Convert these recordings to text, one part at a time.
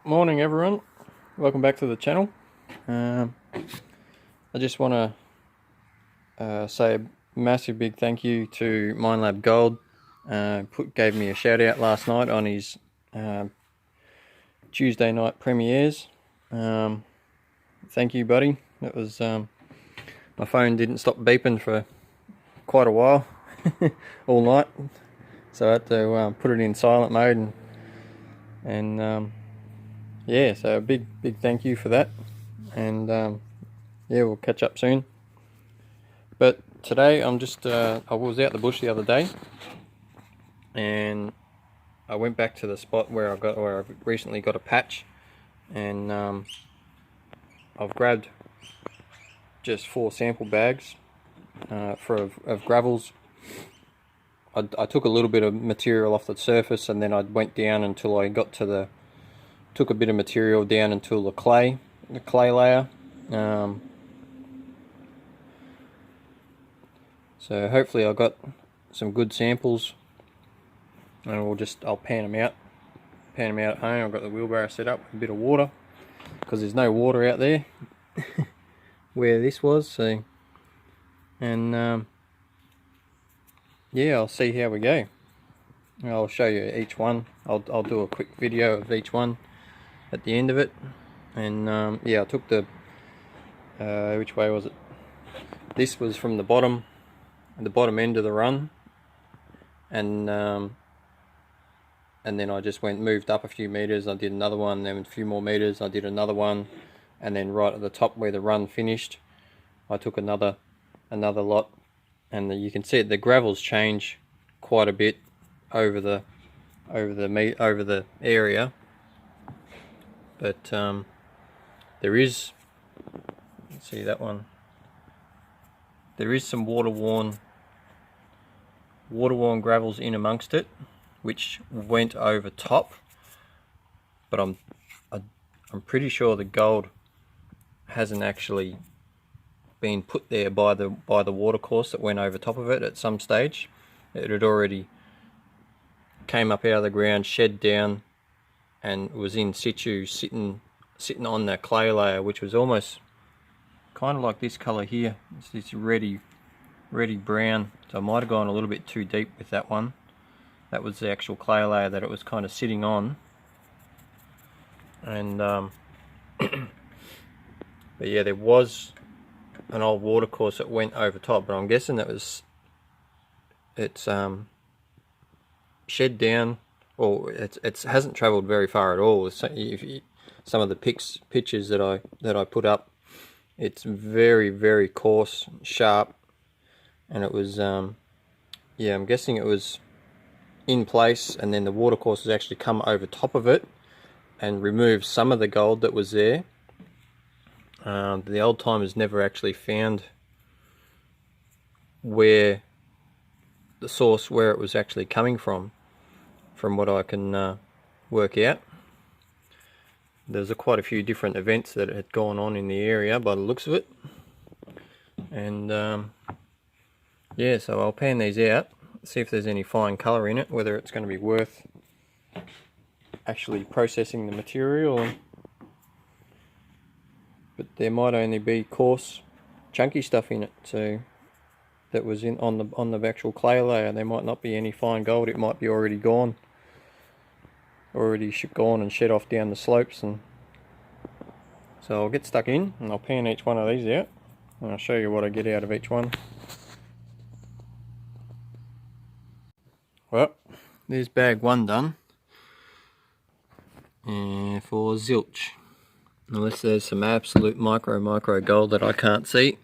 Morning everyone, welcome back to the channel. I just want to say a massive big thank you to Minelab Gold. Gave me a shout out last night on his Tuesday night premieres. Thank you, buddy. It was my phone didn't stop beeping for quite a while, all night, so I had to put it in silent mode and yeah, so a big thank you for that, and yeah, we'll catch up soon. But today I'm just I was out the bush the other day, and I went back to the spot where I've recently got a patch, and I've grabbed just 4 sample bags of gravels. I took a little bit of material off the surface, and then I went down until I got to took a bit of material down until the clay layer. So hopefully I got some good samples, and I'll pan them out at home. I've got the wheelbarrow set up with a bit of water, because there's no water out there where this was. So, and yeah, I'll see how we go. I'll show you each one. I'll do a quick video of each one at the end of it. And yeah, I took the which way was it? This was from the bottom end of the run, and then I just moved up a few meters. I did another one, then a few more meters, I did another one, and then right at the top where the run finished, I took another lot. And you can see the gravels change quite a bit over the area, but there is, let's see that one, there is some water-worn gravels in amongst it, which went over top, but I'm pretty sure the gold hasn't actually been put there by the watercourse that went over top of it at some stage. It had already came up out of the ground, shed down, and was in situ, sitting on that clay layer, which was almost kind of like this color here. It's this reddy brown. So I might have gone a little bit too deep with that one. That was the actual clay layer that it was kind of sitting on. And but yeah, there was an old watercourse that went over top, but I'm guessing it's shed down, or it hasn't traveled very far at all. So some of the pictures that I put up, it's very coarse, sharp, and it was yeah, I'm guessing it was in place, and then the watercourse has actually come over top of it and removed some of the gold that was there. The old timers never actually found where the source, where it was actually coming from what I can work out. There's quite a few different events that had gone on in the area by the looks of it, and yeah, so I'll pan these out, see if there's any fine colour in it, whether it's going to be worth actually processing the material. But there might only be coarse, chunky stuff in it, so that was on the actual clay layer. There might not be any fine gold. It might be already gone and shed off down the slopes. And so I'll get stuck in, and I'll pan each one of these out, and I'll show you what I get out of each one. Well, there's bag 1 done, and for zilch. Unless there's some absolute micro gold that I can't see,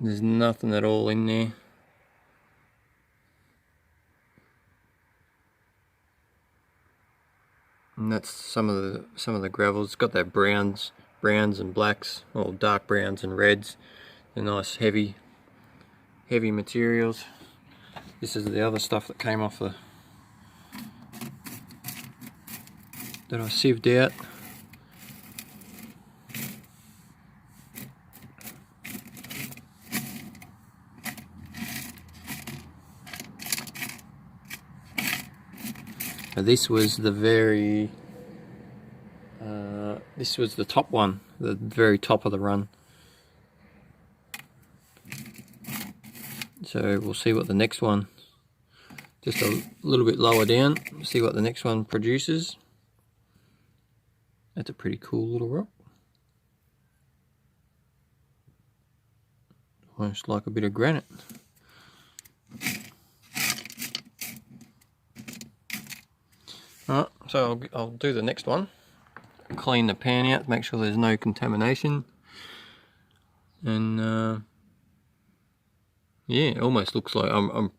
there's nothing at all in there. And that's some of the gravels. It's got that browns and blacks, or dark browns and reds. They're nice heavy materials. This is the other stuff that came off that I sieved out. Now this was the very This was the top one, the very top of the run. So we'll see what the next one, just a little bit lower down, see what the next one produces. That's a pretty cool little rock. Almost like a bit of granite. Alright, so I'll do the next one. Clean the pan out, make sure there's no contamination. And yeah, it almost looks like, I'm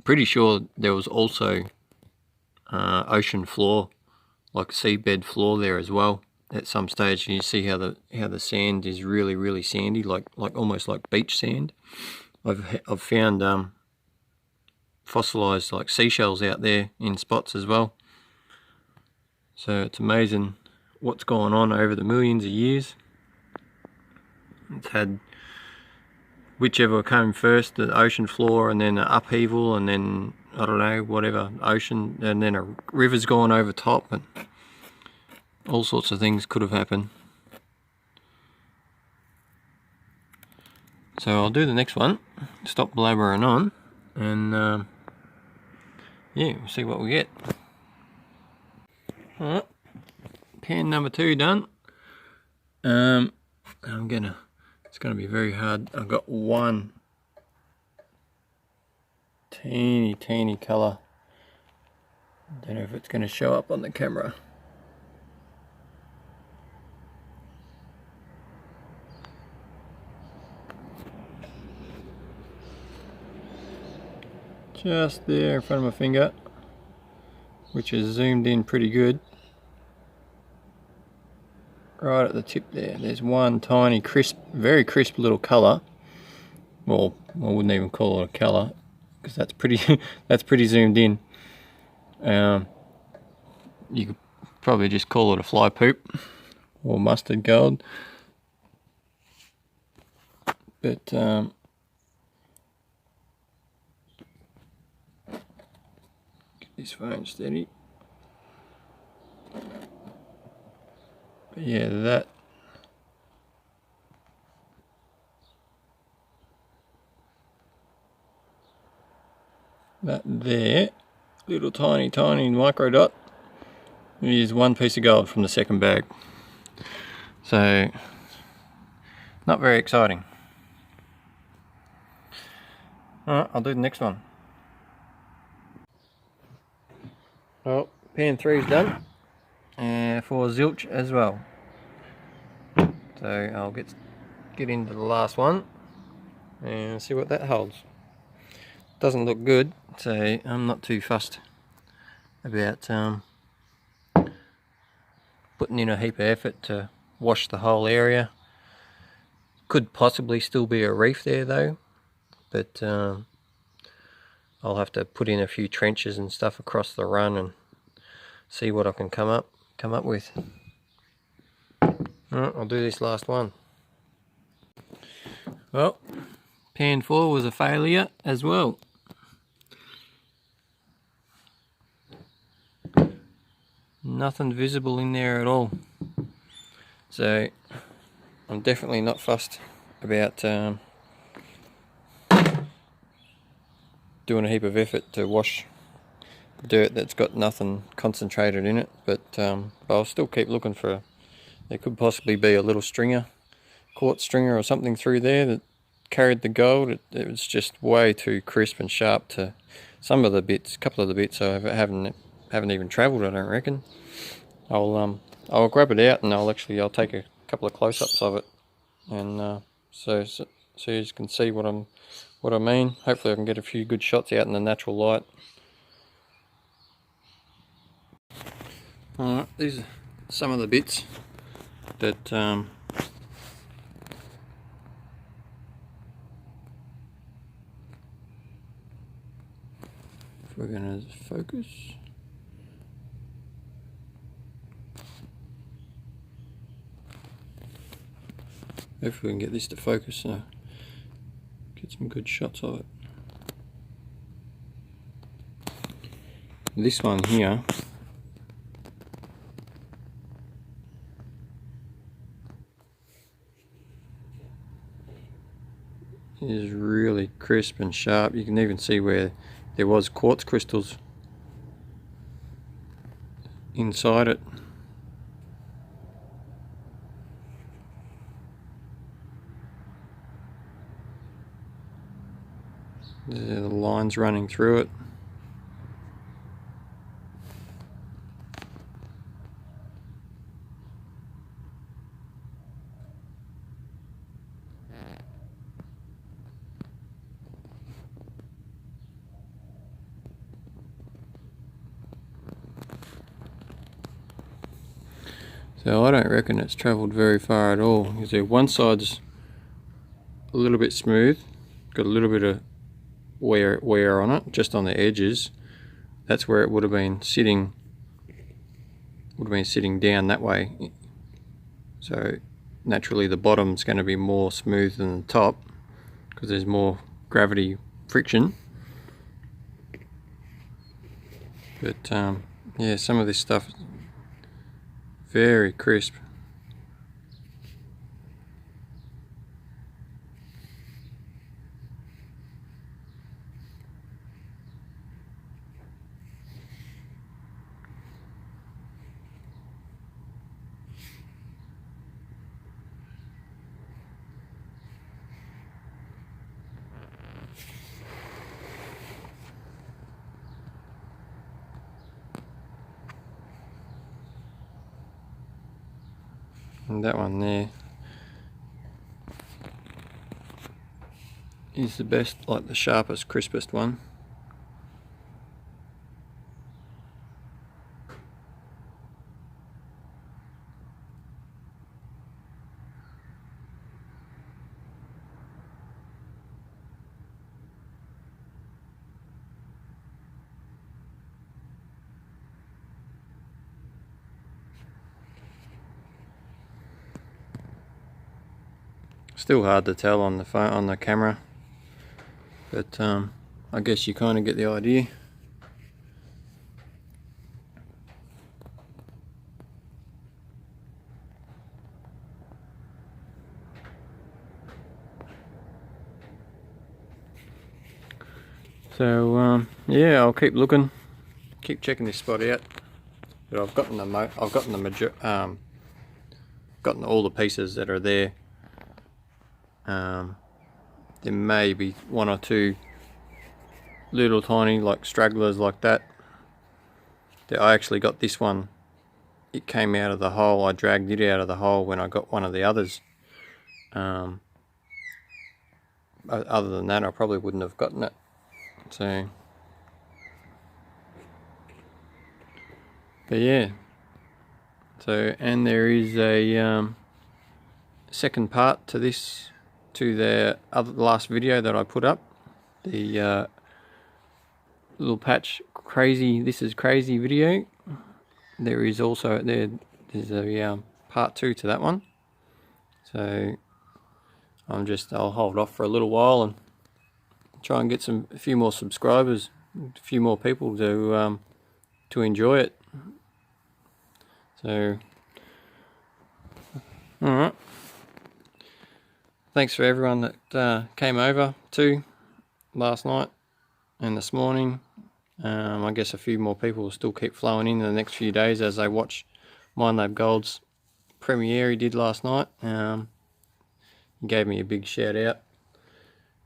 pretty sure there was also ocean floor, like seabed floor there as well at some stage. You see how the sand is really sandy, like almost like beach sand. I've found fossilized like seashells out there in spots as well. So it's amazing what's gone on over the millions of years. It's had whichever came first, the ocean floor, and then an upheaval, and then I don't know, whatever, ocean, and then a river's gone over top, and all sorts of things could have happened. So I'll do the next one, stop blabbering on, and yeah, we'll see what we get. Alright, pan number 2 done. It's gonna be very hard. I've got one teeny colour. Don't know if it's gonna show up on the camera. Just there in front of my finger, which is zoomed in pretty good. Right at the tip there, there's one tiny crisp, very crisp little colour. Well, I wouldn't even call it a colour, because that's pretty that's pretty zoomed in. You could probably just call it a fly poop or mustard gold. But get this phone steady. But yeah, that there, little tiny micro dot, is one piece of gold from the second bag. So, not very exciting. Alright, I'll do the next one. Well, pan 3 is done, and for zilch as well. So I'll get into the last one and see what that holds. Doesn't look good, so I'm not too fussed about putting in a heap of effort to wash the whole area. Could possibly still be a reef there though, but I'll have to put in a few trenches and stuff across the run and see what I can come up with. Alright, I'll do this last one. Well, pan 4 was a failure as well. Nothing visible in there at all. So I'm definitely not fussed about doing a heap of effort to wash dirt that's got nothing concentrated in it, but I'll still keep looking for. There could possibly be a little stringer, quartz stringer or something through there that carried the gold. It was just way too crisp and sharp to some of the bits. A couple of the bits I haven't even travelled, I don't reckon. I'll grab it out and I'll take a couple of close-ups of it, and so you can see what I mean. Hopefully I can get a few good shots out in the natural light. Alright, these are some of the bits that if we're going to focus. Hopefully we can get this to focus so get some good shots of it. This one here is really crisp and sharp. You can even see where there was quartz crystals inside it. There are the lines running through it. So I don't reckon it's travelled very far at all. You see one side's a little bit smooth, got a little bit of wear on it, just on the edges. That's where it would have been sitting down that way. So naturally the bottom's going to be more smooth than the top because there's more gravity friction. But yeah, some of this stuff is very crisp. And that one there is the best, like the sharpest, crispest one. Still hard to tell on the phone, on the camera, but I guess you kind of get the idea. So yeah, I'll keep looking, keep checking this spot out. But I've gotten all the pieces that are there. There may be one or two little tiny like stragglers like that. I actually got this one. It came out of the hole. I dragged it out of the hole when I got one of the others. Other than that, I probably wouldn't have gotten it. So, but yeah. So, and there is a second part to this, to the last video that I put up, the little patch crazy, this is crazy video. There is also there's a part 2 to that one. So I'll hold off for a little while and try and get a few more subscribers, a few more people to enjoy it. So alright, thanks for everyone that came over too last night and this morning. I guess a few more people will still keep flowing in the next few days as they watch Minelab Gold's premiere he did last night. He gave me a big shout out,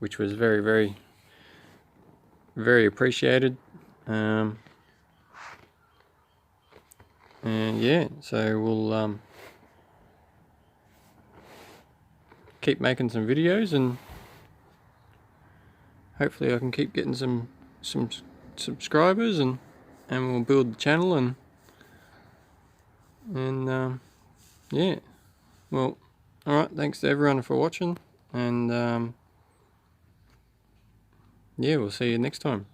which was very, very, very appreciated. And yeah, so we'll keep making some videos, and hopefully I can keep getting some subscribers, and we'll build the channel, and yeah, well, alright, thanks to everyone for watching, and yeah, we'll see you next time.